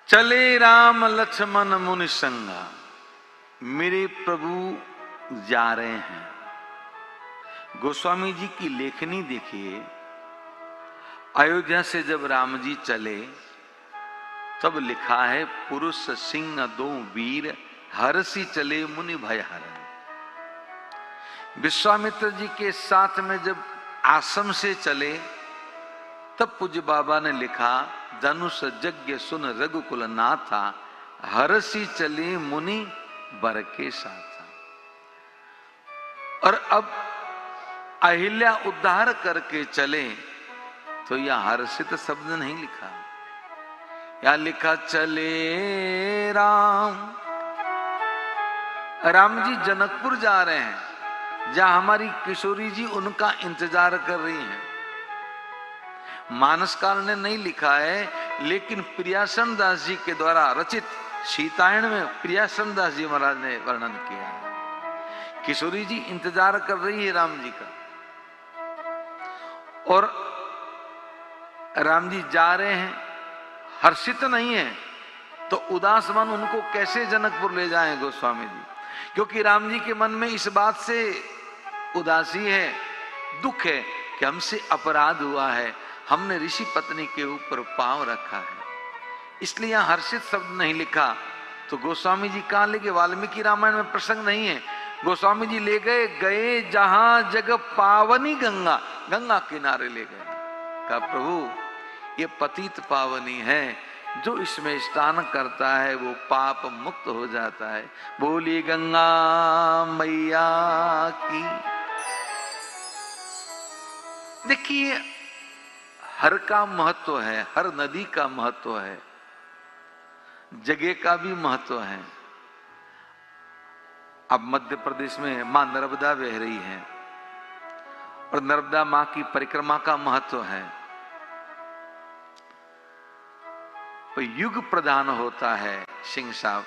चले राम लक्ष्मण मुनि संगा, मेरे प्रभु जा रहे हैं। गोस्वामी जी की लेखनी देखिए, अयोध्या से जब राम जी चले तब लिखा है, पुरुष सिंह दो वीर हरसी चले मुनि भय हरण। विश्वामित्र जी के साथ में जब आश्रम से चले तब पूज्य बाबा ने लिखा, धनुष यज्ञ सुन रघुकुल नाथा, हरसी चले मुनि बर के साथ। और अब अहिल्या उद्धार करके चले तो यह हर्षित शब्द नहीं लिखा, या लिखा चले राम जी जनकपुर जा रहे हैं, जहां हमारी किशोरी जी उनका इंतजार कर रही हैं। मानसकाल ने नहीं लिखा है, लेकिन प्रियासन दास जी के द्वारा रचित सीतायन में प्रियासन दास जी महाराज ने वर्णन किया है। किशोरी जी इंतजार कर रही है राम जी का, और राम जी जा रहे हैं, हर्षित नहीं है, तो उदास मन उनको कैसे जनकपुर ले जाएं गोस्वामी जी? क्योंकि राम जी के मन में इस बात से उदासी है, दुख है कि हमसे अपराध हुआ है, हमने ऋषि पत्नी के ऊपर पांव रखा है, इसलिए यहां हर्षित शब्द नहीं लिखा। तो गोस्वामी जी कहां ले गए? वाल्मीकि रामायण में प्रसंग नहीं है। गोस्वामी जी ले गए जहां जग पावनी गंगा, गंगा किनारे ले गए। कहा प्रभु ये पतित पावनी है, जो इसमें स्नान करता है वो पाप मुक्त हो जाता है। बोली गंगा मैया की। देखिए हर का महत्व है, हर नदी का महत्व है, जगह का भी महत्व है। अब मध्य प्रदेश में मां नर्मदा बह रही है और नर्मदा मां की परिक्रमा का महत्व है। तो युग प्रधान होता है सिंह साहब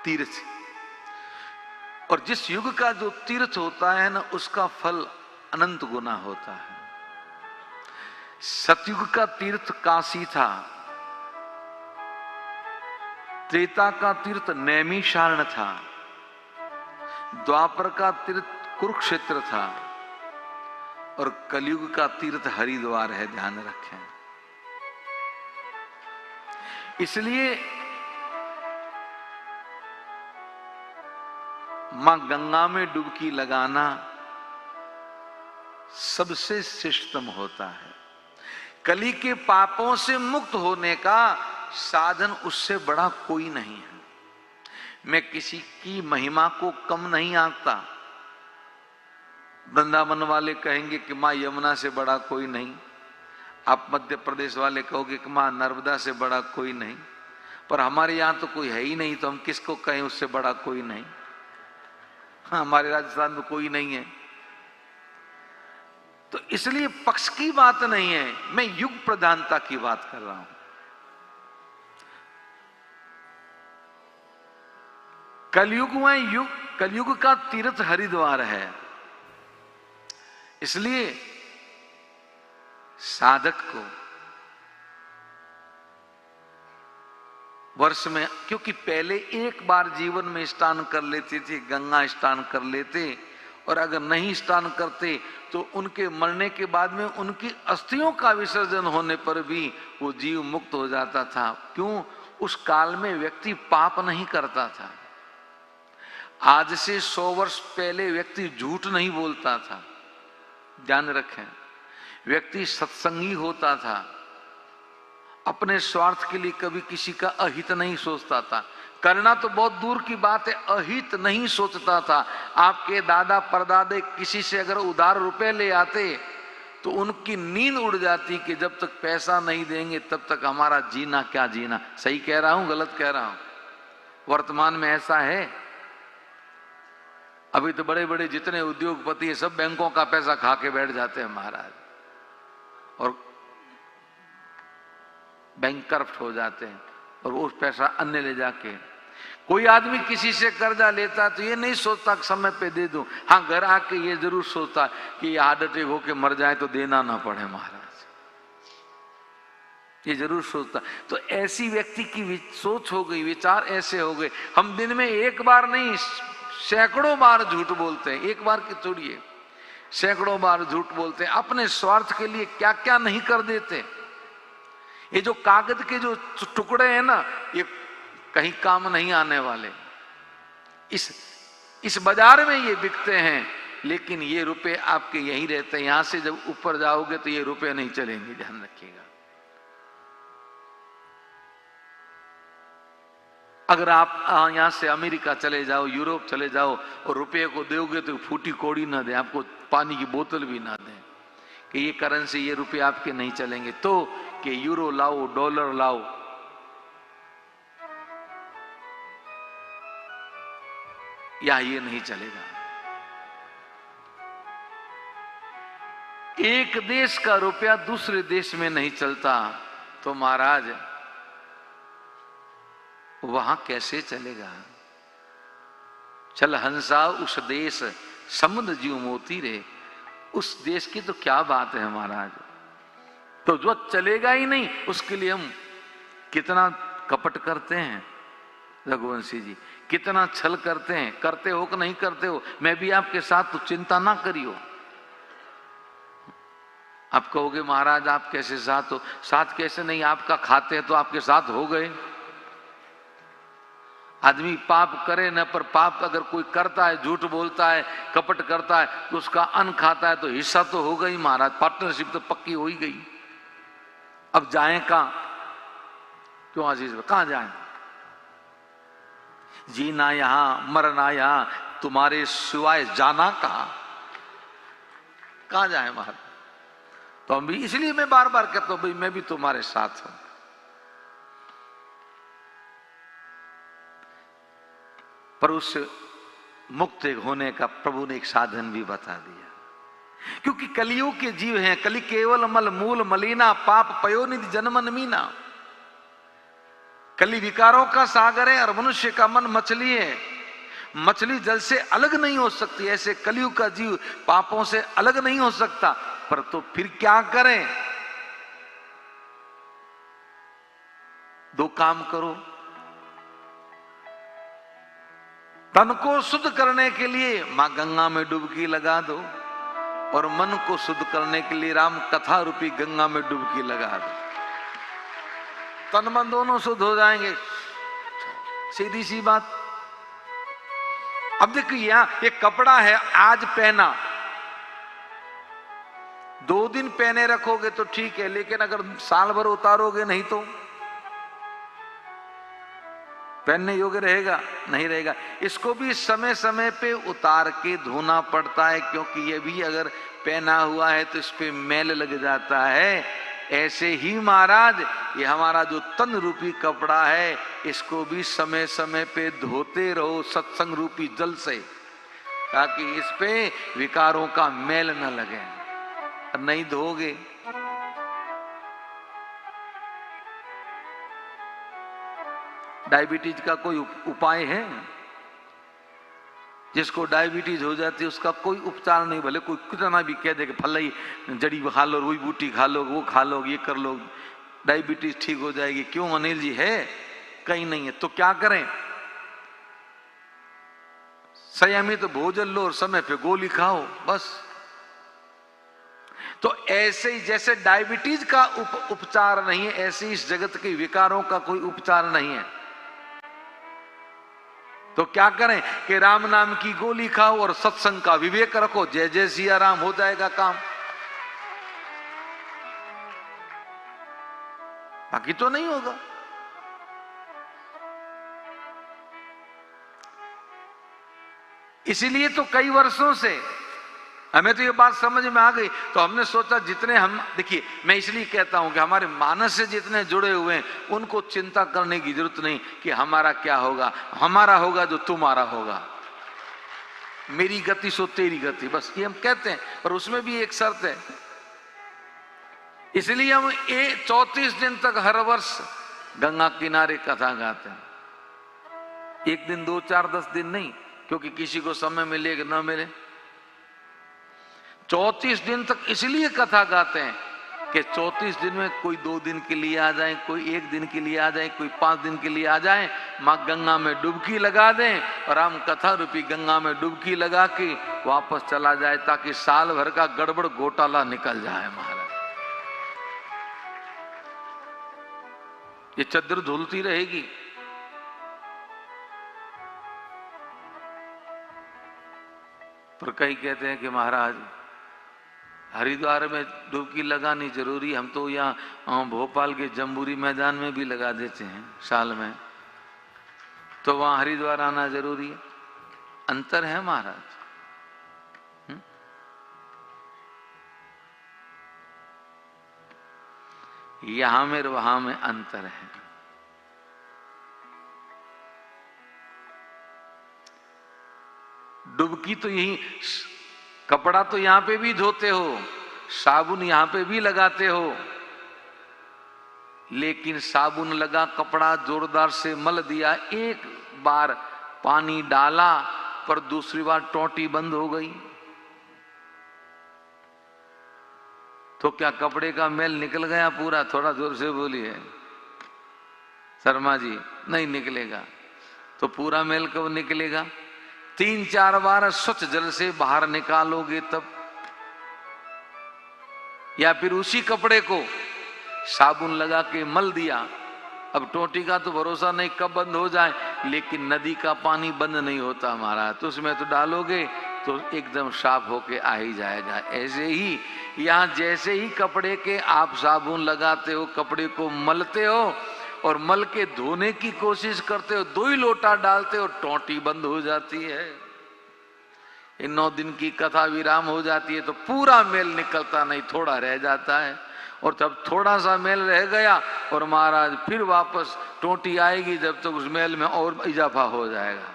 तीर्थ, और जिस युग का जो तीर्थ होता है ना, उसका फल अनंत गुना होता है। सतयुग का तीर्थ काशी था, त्रेता का तीर्थ नैमिषारण्य था, द्वापर का तीर्थ कुरुक्षेत्र था, और कलयुग का तीर्थ हरिद्वार है। ध्यान रखें। इसलिए मां गंगा में डुबकी लगाना सबसे श्रेष्ठतम होता है। कली के पापों से मुक्त होने का साधन उससे बड़ा कोई नहीं है। मैं किसी की महिमा को कम नहीं आंकता। वृंदावन वाले कहेंगे कि मां यमुना से बड़ा कोई नहीं, आप मध्य प्रदेश वाले कहोगे कि मां नर्मदा से बड़ा कोई नहीं, पर हमारे यहां तो कोई है ही नहीं, तो हम किसको कहें उससे बड़ा कोई नहीं? हाँ, हमारे राजस्थान में कोई नहीं है। तो इसलिए पक्ष की बात नहीं है, मैं युग प्रधानता की बात कर रहा हूं। कलयुग में कलयुग का तीर्थ हरिद्वार है। इसलिए साधक को वर्ष में, क्योंकि पहले एक बार जीवन में स्नान कर लेते थे, गंगा स्नान कर लेते, और अगर नहीं स्नान करते तो उनके मरने के बाद में उनकी अस्थियों का विसर्जन होने पर भी वो जीव मुक्त हो जाता था। क्यों? उस काल में व्यक्ति पाप नहीं करता था। आज से 100 वर्ष पहले व्यक्ति झूठ नहीं बोलता था। ध्यान रखें। व्यक्ति सत्संगी होता था, अपने स्वार्थ के लिए कभी किसी का अहित नहीं सोचता था। करना तो बहुत दूर की बात है, अहित नहीं सोचता था। आपके दादा परदादे किसी से अगर उधार रुपए ले आते तो उनकी नींद उड़ जाती कि जब तक पैसा नहीं देंगे तब तक हमारा जीना क्या जीना। सही कह रहा हूं, गलत कह रहा हूं? वर्तमान में ऐसा है। अभी तो बड़े बड़े जितने उद्योगपति है सब बैंकों का पैसा खा के बैठ जाते हैं महाराज, और बैंक करप्ट हो जाते हैं, और वो पैसा अन्य ले जाके। कोई आदमी किसी से कर्जा लेता तो ये नहीं सोचता कि समय पे दे दूं। हाँ, घर आके ये जरूर सोचता कि ये हार्ट अटैक होके मर जाए तो देना ना पड़े महाराज। ये जरूर सोचता। तो ऐसी व्यक्ति की सोच हो गई, विचार ऐसे हो गए। हम दिन में एक बार नहीं सैकड़ों बार झूठ बोलते हैं, एक बार की छोड़िए, सैकड़ों बार झूठ बोलते हैं। अपने स्वार्थ के लिए क्या क्या नहीं कर देते। ये जो कागज के जो टुकड़े हैं ना, ये कहीं काम नहीं आने वाले। इस बाजार में ये बिकते हैं, लेकिन ये रुपए आपके यहीं रहते हैं। यहां से जब ऊपर जाओगे तो ये रुपए नहीं चलेंगे, ध्यान रखिएगा। अगर आप यहां से अमेरिका चले जाओ, यूरोप चले जाओ और रुपये को दोगे तो फूटी कौड़ी ना दे, आपको पानी की बोतल भी ना दें कि ये करेंसी, ये रुपये आपके नहीं चलेंगे। तो कि यूरो लाओ, डॉलर लाओ, या ये नहीं चलेगा। एक देश का रुपया दूसरे देश में नहीं चलता तो महाराज वहां कैसे चलेगा। चल हंसा उस देश समुद्र जीव मोती रे, उस देश की तो क्या बात है महाराज। तो जो चलेगा ही नहीं, उसके लिए हम कितना कपट करते हैं रघुवंशी जी, कितना छल करते हैं। करते हो कि नहीं करते हो, मैं भी आपके साथ, तो चिंता ना करियो। आप कहोगे महाराज आप कैसे साथ हो, साथ कैसे नहीं, आपका खाते हैं तो आपके साथ हो गए। आदमी पाप करे न, पर पाप अगर कोई करता है, झूठ बोलता है, कपट करता है, तो उसका अन्न खाता है, तो हिस्सा तो हो गई महाराज, पार्टनरशिप तो पक्की हो ही गई। अब जाएं कहां, क्यों आजीज, कहां जाएं। जीना यहां, मरना यहां, तुम्हारे सिवाय जाना कहां जाए महाराज। तो हम भी, इसलिए मैं बार बार कहता हूं भाई मैं भी तुम्हारे साथ हूं। पर उस मुक्त होने का प्रभु ने एक साधन भी बता दिया, क्योंकि कलियुग के जीव हैं। कलि केवल मल मूल मलिना, पाप पयोनिधि जन्मन मीना। कली विकारों का सागर है और मनुष्य का मन मछली है। मछली जल से अलग नहीं हो सकती, ऐसे कलियुग का जीव पापों से अलग नहीं हो सकता। पर तो फिर क्या करें, दो काम करो। तन को शुद्ध करने के लिए मां गंगा में डुबकी लगा दो, और मन को शुद्ध करने के लिए राम कथा रूपी गंगा में डुबकी लगा दो। तन मन दोनों शुद्ध हो जाएंगे, सीधी सी बात। अब देखिए यहां ये कपड़ा है, आज पहना, 2 दिन पहने रखोगे तो ठीक है, लेकिन अगर साल भर उतारोगे नहीं तो पहनने योग्य रहेगा नहीं रहेगा। इसको भी समय समय पे उतार के धोना पड़ता है, क्योंकि ये भी अगर पहना हुआ है तो इस पे मैल लग जाता है। ऐसे ही महाराज ये हमारा जो तन रूपी कपड़ा है, इसको भी समय समय पे धोते रहो सत्संग रूपी जल से, ताकि इस पे विकारों का मैल न लगे। नहीं धोगे डायबिटीज का कोई उपाय है? जिसको डायबिटीज हो जाती है उसका कोई उपचार नहीं, भले कोई कितना भी कह दे कि फलाई जड़ी खा लो, वही बूटी खा लो, वो खा लो, ये कर लो, डायबिटीज ठीक हो जाएगी। क्यों अनिल जी, है कहीं नहीं है। तो क्या करें, संयमित तो भोजन लो और समय पे गोली खाओ बस। तो ऐसे ही जैसे डायबिटीज का उपचार नहीं है, ऐसे इस जगत के विकारों का कोई उपचार नहीं है। तो क्या करें कि राम नाम की गोली खाओ और सत्संग का विवेक रखो, जय जय सिया राम, हो जाएगा काम। बाकी तो नहीं होगा। इसीलिए तो कई वर्षों से हमें तो ये बात समझ में आ गई, तो हमने सोचा जितने हम, देखिए मैं इसलिए कहता हूं कि हमारे मानस से जितने जुड़े हुए हैं उनको चिंता करने की जरूरत नहीं कि हमारा क्या होगा। हमारा होगा जो तुम्हारा होगा, मेरी गति सो तेरी गति, बस ये हम कहते हैं। पर उसमें भी एक शर्त है, इसलिए हम 34 दिन तक हर वर्ष गंगा किनारे कथा गाते हैं। एक दिन, 2, 4, 10 दिन नहीं, क्योंकि किसी को समय मिले कि न मिले। 34 दिन तक इसलिए कथा गाते हैं कि 34 दिन में कोई 2 दिन के लिए आ जाए, कोई 1 दिन के लिए आ जाए, कोई 5 दिन के लिए आ जाए, माँ गंगा में डुबकी लगा दें और हम कथा रूपी गंगा में डुबकी लगा के वापस चला जाए, ताकि साल भर का गड़बड़ घोटाला निकल जाए महाराज। ये चद्दर धुलती रहेगी। पर कई कहते हैं कि महाराज हरिद्वार में डुबकी लगानी जरूरी, हम तो यहाँ भोपाल के जम्बूरी मैदान में भी लगा देते हैं साल में, तो वहां हरिद्वार आना जरूरी है। अंतर है महाराज। यहां में और वहां में अंतर है। डुबकी तो यही, कपड़ा तो यहां पे भी धोते हो, साबुन यहां पे भी लगाते हो, लेकिन साबुन लगा, कपड़ा जोरदार से मल दिया, एक बार पानी डाला पर दूसरी बार टोटी बंद हो गई, तो क्या कपड़े का मैल निकल गया पूरा? थोड़ा जोर से बोलिए शर्मा जी। नहीं निकलेगा। तो पूरा मैल कब निकलेगा? 3-4 बार स्वच्छ जल से बाहर निकालोगे तब। या फिर उसी कपड़े को साबुन लगा के मल दिया, अब टोटी का तो भरोसा नहीं कब बंद हो जाए, लेकिन नदी का पानी बंद नहीं होता महाराज, तो उसमें तो डालोगे तो एकदम साफ होके आ ही जाएगा। ऐसे ही यहाँ जैसे ही कपड़े के आप साबुन लगाते हो, कपड़े को मलते हो और मल के धोने की कोशिश करते हो, 2 ही लोटा डालते हो, टोटी बंद हो जाती है। इन 9 दिन की कथा विराम हो जाती है तो पूरा मेल निकलता नहीं, थोड़ा रह जाता है, और जब थोड़ा सा मेल रह गया और महाराज फिर वापस टोटी आएगी, जब तक तो उस मेल में और इजाफा हो जाएगा।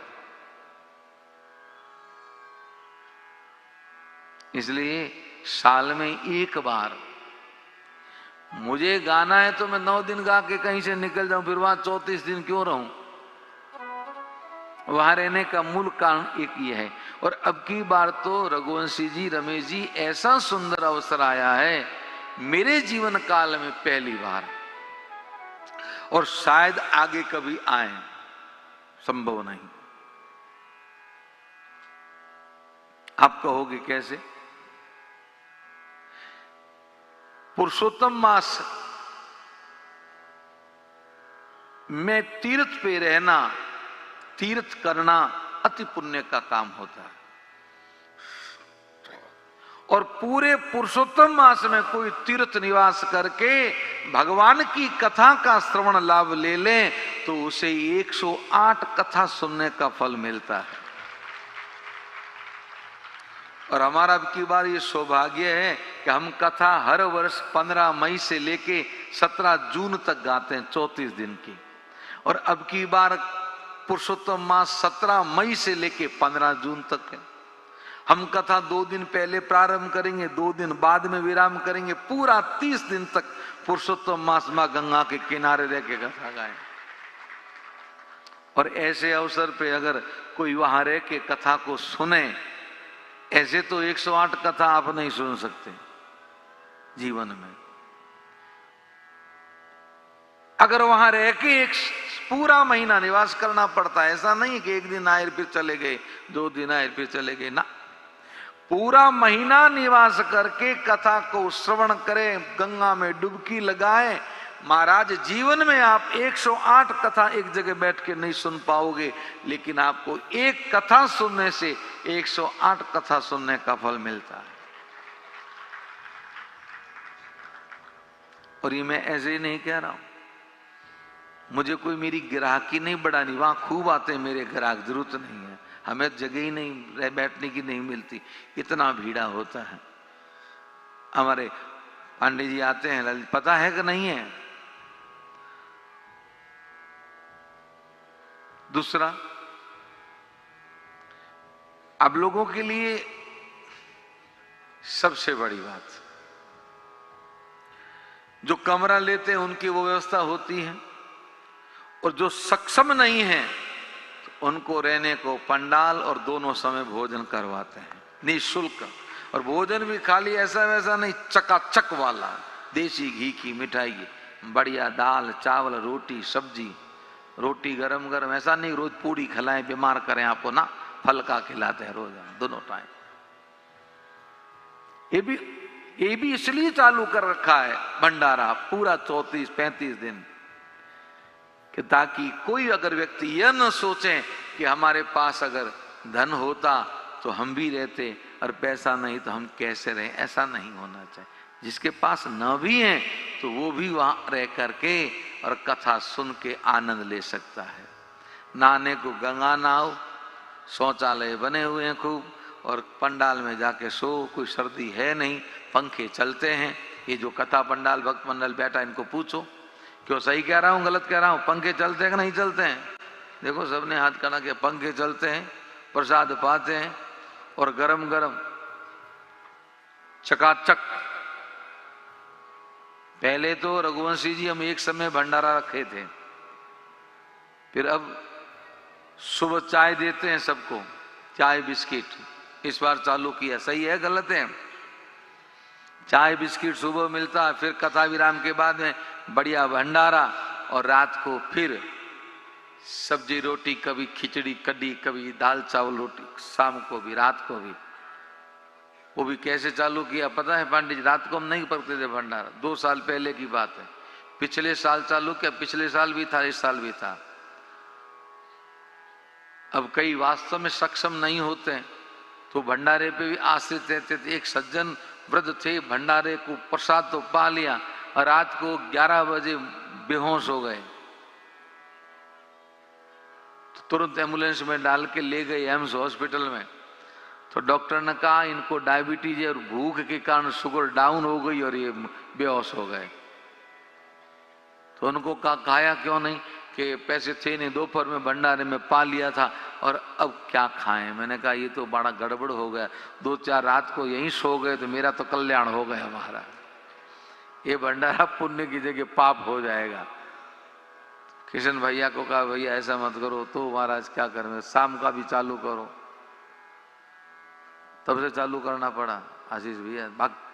इसलिए साल में एक बार मुझे गाना है तो मैं 9 दिन गा के कहीं से निकल जाऊं, फिर वहां 34 दिन क्यों रहूं? वहां रहने का मूल कारण एक ही है। और अब की बार तो रघुवंशी जी, रमेश जी, ऐसा सुंदर अवसर आया है मेरे जीवन काल में पहली बार, और शायद आगे कभी आए, संभव नहीं। आप कहोगे कैसे? पुरुषोत्तम मास में तीर्थ पे रहना, तीर्थ करना अति पुण्य का काम होता है, और पूरे पुरुषोत्तम मास में कोई तीर्थ निवास करके भगवान की कथा का श्रवण लाभ ले लें तो उसे 108 कथा सुनने का फल मिलता है। और हमारा अब की बार ये सौभाग्य है कि हम कथा हर वर्ष 15 मई से लेके 17 जून तक गाते हैं, 34 दिन की। और अब की बार पुरुषोत्तम मास 17 मई से लेके 15 जून तक है। हम कथा 2 दिन पहले प्रारंभ करेंगे, 2 दिन बाद में विराम करेंगे, पूरा 30 दिन तक पुरुषोत्तम मास मां गंगा के किनारे रह के कथा गाएं। और ऐसे अवसर पे अगर कोई वहां रह के कथा को सुने, ऐसे तो 108 कथा आप नहीं सुन सकते जीवन में। अगर वहां रह के एक पूरा महीना निवास करना पड़ता है, ऐसा नहीं कि 1 दिन आए फिर चले गए, 2 दिन आए फिर चले गए ना, पूरा महीना निवास करके कथा को श्रवण करें, गंगा में डुबकी लगाएं। महाराज जीवन में आप 108 कथा एक जगह बैठ के नहीं सुन पाओगे, लेकिन आपको एक कथा सुनने से 108 कथा सुनने का फल मिलता है। और ये मैं ऐसे ही नहीं कह रहा हूं, मुझे कोई मेरी ग्राहकी नहीं बढ़ानी, वहां खूब आते हैं मेरे ग्राहक, जरूरत नहीं है, हमें जगह ही नहीं रह बैठने की नहीं मिलती, इतना भीड़ा होता है। हमारे पांडे जी आते हैं, पता है कि नहीं है? दूसरा, अब लोगों के लिए सबसे बड़ी बात, जो कमरा लेते हैं उनकी वो व्यवस्था होती है, और जो सक्षम नहीं है तो उनको रहने को पंडाल और दोनों समय भोजन करवाते हैं निःशुल्क। और भोजन भी खाली ऐसा वैसा नहीं, चकाचक वाला, देसी घी की मिठाई, बढ़िया दाल चावल रोटी सब्जी, रोटी गरम गरम, ऐसा नहीं रोज पूरी खिलाएं बीमार करें आपको ना, फल का खिलाते हैं रोज दोनों टाइम। ये भी इसलिए चालू कर रखा है भंडारा पूरा 34-35 दिन, कि ताकि कोई अगर व्यक्ति यह न सोचे कि हमारे पास अगर धन होता तो हम भी रहते और पैसा नहीं तो हम कैसे रहे, ऐसा नहीं होना चाहिए। जिसके पास न भी है तो वो भी वहां रह करके और कथा सुन के आनंद ले सकता है। नहाने को गंगा नहाओ, शौचालय बने हुए हैं खूब, और पंडाल में जाके सो, कोई सर्दी है नहीं, पंखे चलते हैं। ये जो कथा पंडाल भक्त मंडल बैठा इनको पूछो क्यों सही कह रहा हूँ गलत कह रहा हूँ, पंखे चलते हैं कि नहीं चलते हैं? देखो सबने हाथ खड़ा किया, पंखे चलते हैं, प्रसाद पाते हैं और गरम गरम चकाचक। पहले तो रघुवंशी जी हम एक समय भंडारा रखे थे, फिर अब सुबह चाय देते हैं सबको, चाय बिस्किट इस बार चालू किया। सही है गलत है? चाय बिस्किट सुबह मिलता है, फिर कथा विराम के बाद में बढ़िया भंडारा, और रात को फिर सब्जी रोटी, कभी खिचड़ी कड़ी, कभी दाल चावल रोटी, शाम को भी रात को भी। वो भी कैसे चालू किया पता है पंडित जी? रात को हम नहीं पकते थे भंडारा, 2 साल पहले की बात है। पिछले साल चालू किया, पिछले साल भी था, इस साल भी था। अब कई वास्तव में सक्षम नहीं होते हैं तो भंडारे पे भी आश्रित रहते थे। एक सज्जन वृद्ध थे, भंडारे को प्रसाद तो पा लिया और रात को 11 बजे बेहोश हो गए, तो तुरंत एम्बुलेंस में डाल के ले गए एम्स हॉस्पिटल में। तो डॉक्टर ने कहा इनको डायबिटीज और भूख के कारण शुगर डाउन हो गई और ये बेहोश हो गए। तो उनको कहा खाया क्यों नहीं? कि पैसे थे नहीं, दोपहर में भंडारे में पा लिया था और अब क्या खाएं। मैंने कहा ये तो बड़ा गड़बड़ हो गया, 2-4 रात को यहीं सो गए तो मेरा तो कल्याण हो गया हमारा। ये भंडारा पुण्य की जगह पाप हो जाएगा। किशन भैया को कहा भैया ऐसा मत करो, तो महाराज क्या करें, शाम का भी चालू करो। तब से चालू करना पड़ा आशीष भैया।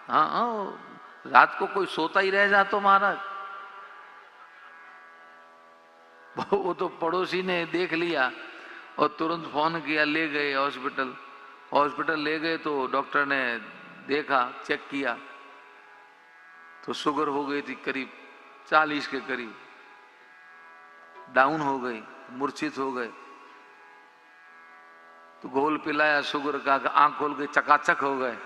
हाँ, रात को कोई सोता ही रह जा तो महाराज, वो तो पड़ोसी ने देख लिया और तुरंत फोन किया, ले गए हॉस्पिटल। हॉस्पिटल ले गए तो डॉक्टर ने देखा, चेक किया तो शुगर हो गई थी करीब 40 के करीब, डाउन हो गई, मूर्छित हो गए। तो घोल पिलाया शुगर का, आंख खोल के चकाचक हो गए।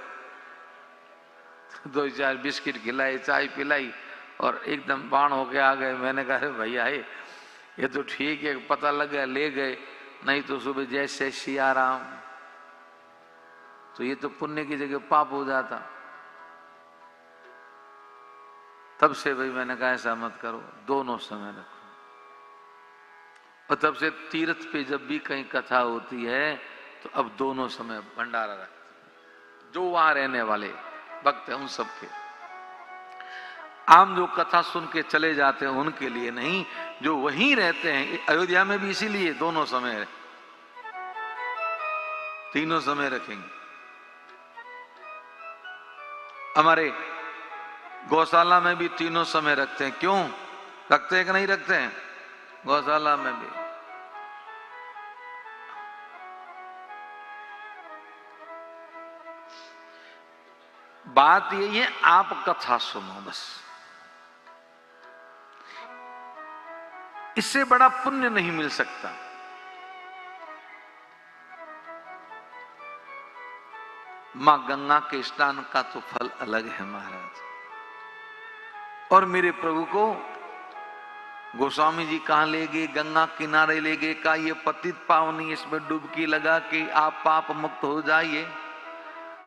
2-4 बिस्किट खिलाए, चाय पिलाई और एकदम बाण होके आ गए। मैंने कहा भैया ये तो ठीक है, पता लग गया ले गए, नहीं तो सुबह जैसे सिया राम, तो ये तो पुण्य की जगह पाप हो जाता। तब से भाई मैंने कहा ऐसा मत करो, दोनों समय रखो। और तब से तीर्थ पे जब भी कहीं कथा होती है तो अब दोनों समय भंडारा रखते, जो वहां रहने वाले भक्त हैं उन सबके। आम जो कथा सुन के चले जाते हैं उनके लिए नहीं, जो वहीं रहते हैं। अयोध्या में भी इसीलिए दोनों समय, तीनों समय रखेंगे। हमारे गौशाला में भी तीनों समय रखते हैं। क्यों रखते हैं कि नहीं रखते हैं? गौशाला में भी बात यही है, आप कथा सुनो बस, इससे बड़ा पुण्य नहीं मिल सकता। मां गंगा के स्नान का तो फल अलग है महाराज। और मेरे प्रभु को गोस्वामी जी कहां ले गए? गंगा किनारे ले गए। का ये पतित पावनी, इसमें डुबकी लगा के आप पाप मुक्त हो जाइए।